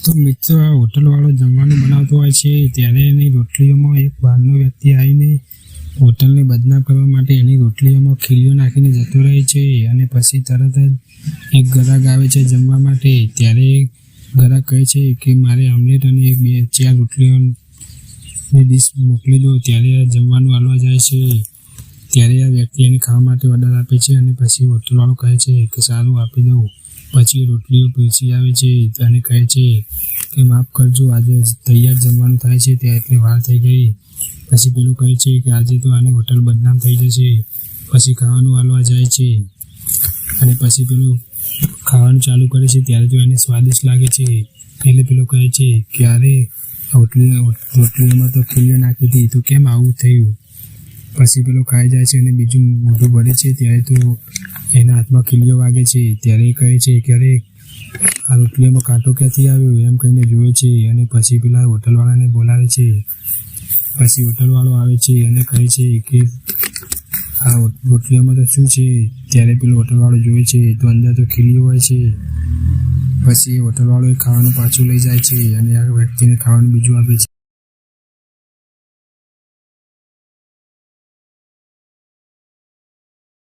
તો મિત્રો આ હોટલવાળો જમવાનું બનાવતો હોય છે ત્યારે એની રોટલીઓમાં એક બહારનો વ્યક્તિ આવીને હોટલને બદનામ કરવા માટે એની રોટલીઓમાં ખીલીઓ નાખીને જતો રહે છે અને પછી તરત જ એક ગ્રાહક આવે છે જમવા માટે ત્યારે ગ્રાહક કહે છે કે મારે ઓમલેટ અને એક બે ચાર રોટલીઓની ડીશ મોકલી દો। ત્યારે જમવાનું આલવા જાય છે ત્યારે આ વ્યક્તિ એને ખાવા માટે ઓર્ડર આપે છે અને પછી હોટલવાળો કહે છે કે સારું આપી દઉં। પછી રોટલીઓ પીરસી આવે છે અને કહે છે કે માફ કરજો આજે તૈયાર જમવાનું થાય છે ત્યાં એટલે વાર થઈ ગઈ। પછી પેલું કહે છે કે આજે તો આની હોટલ બદનામ થઈ જશે। પછી ખાવાનું આલવા જાય છે અને પછી પેલું ખાવાનું ચાલુ કરે છે ત્યારે તો એને સ્વાદિષ્ટ લાગે છે એટલે પેલો કહે છે કે અરે રોટલીઓમાં તો ખીલીઓ નાખી હતી તો કેમ આવું થયું। પછી પેલો ખાઈ જાય છે અને બીજું મોઢું ભરે છે ત્યારે તો એના હાથમાં ખીલીઓ વાગે છે ત્યારે કહે છે કે અરે આ રોટલીઓમાં કાંટો ક્યાંથી આવ્યો એમ કહીને જુએ છે અને પછી પેલા હોટલવાળાને બોલાવે છે। પછી હોટલવાળો આવે છે અને કહે છે કે આ રોટલીઓમાં તો શું છે ત્યારે પેલો હોટલવાળો જોવે છે તો અંદર તો ખીલીઓ હોય છે। પછી હોટલવાળો એ ખાવાનું પાછું લઈ જાય છે અને આ વ્યક્તિને ખાવાનું બીજું આપે છે।